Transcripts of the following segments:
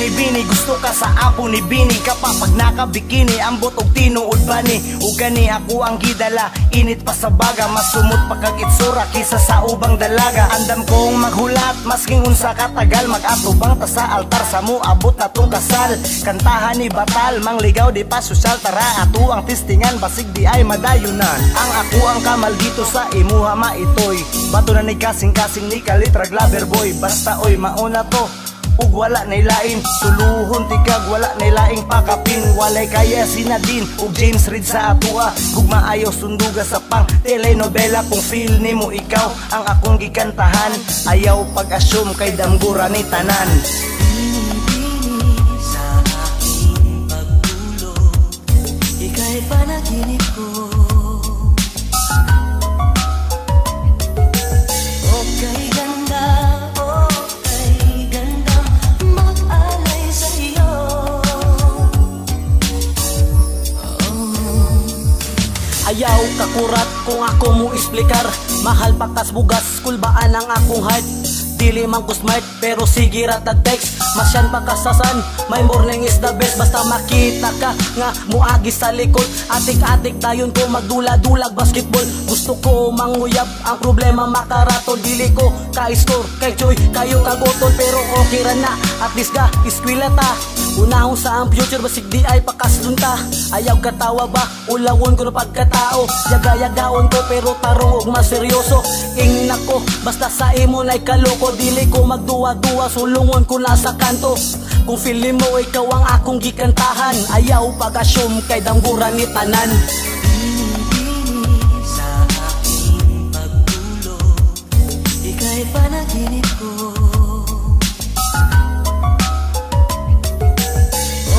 bini-bini, gusto ka sa apo ni Bini. Kapag nakabikini, ambot og tinuod bani. Ug gani ako ang gidala, init pa sa baga. Masumot pa kag itsura kisa sa ubang dalaga. Andam kong maghulat, masking unsa katagal. Mag-atubang ta sa altar, sa mo abot na tong kasal. Kantahan ni Batal, mangligaw di pa sosyal. Tara ato ang tistingan, basig di ay madayunan. Ang ako ang kamal dito sa imuha maitoy. Bato na ni kasing-kasing ni Kalitrag Loverboy. Basta oy mauna to, ug wala nay lain. Tuluhon tigag wala nay laing pakapin. Walay kaya si Nadine ug James Reid sa atua. Ug maayo sunduga sa pang telenovela. Kung feel nimo ikaw ang akong gikantahan, ayaw pag-assume kay damgura ni tanan. Bini-bini sa aking pagtulog, ika'y panaginip ko. Okay ganda, okay ganda, mag-alay sa'yo. Ayaw kakurat kung ako mo explicar. Mahal pakas bugas, kulbaan ang akong heart. Dili man ko smart, pero sige ratag text. Masyan pakasasan, my morning is the best. Basta makita ka nga muagi sa likod. Atik-atik dayon ko magdula-dulag basketball. Gusto ko manguyab, ang problema makarato. Dili ko ka-score, kay Joy kayo kagotol. Pero okay ra na, at least ga iskwila ta. Unahon sa ang future, basig di ay pakaslunta. Ayaw katawa ba, ulawon ko na pagkatao. Yaga-yagaon ko pero tarong ug maseryoso. Ingna ko, basta sa imo na'y kaloko. Dili ko magduwa-duwa, sulungon ko na sa kanto. Kung feeling mo ikaw ang akong gikantahan, ayaw pag-assume kay damgura ni tanan. Bini-bini sa aking pagtulog, ika'y panaginip ko.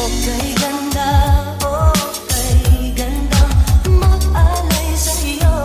Okay ganda, okay ganda, mag-alay sa'yo.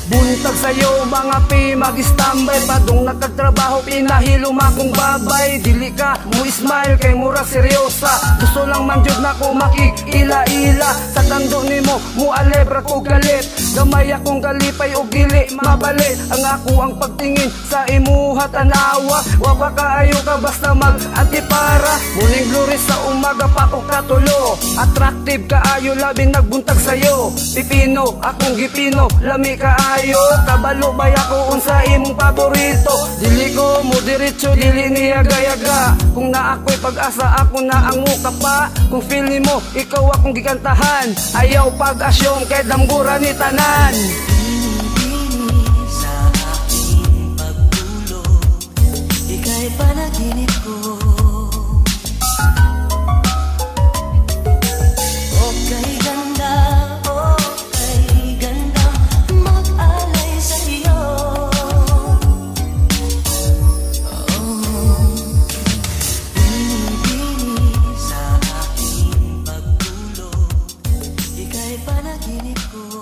Buntag sa'yo mga pi, mag-istambay. Padong nagkagtrabaho, pinahilom akong babay. Dili ka mo smile, kay mura seryosa. Gusto lang man jud na ko makikila-ila. Sa tando ni mo, mualebra ko galit. Gamay akong galipay o gili, mabalit. Ang ako ang pagtingin sa imuha tanawa. Wapa kaayo ka basta mag-antipara. Muling glory sa umaga pa ko katulo. Attractive kaayo, labing nagbuntag sa'yo. Pipino, akong gipino, lami kaayo. Kabalo bay ako unsa imong paborito. Dili ko mo diretso, dili niya gayaga. Kung na ako'y pag-asa, ako na ang muka pa. Kung feel ni mo, ikaw akong gikantahan. Ayaw pag-assume kay damgura ni tanan. Bini-bini sa aking pagtulog, ika'y panaginip ko. Okay ganda, okay ganda, mag-alay sa'yo. Bini-bini sa aking pagtulog, ika'y panaginip ko.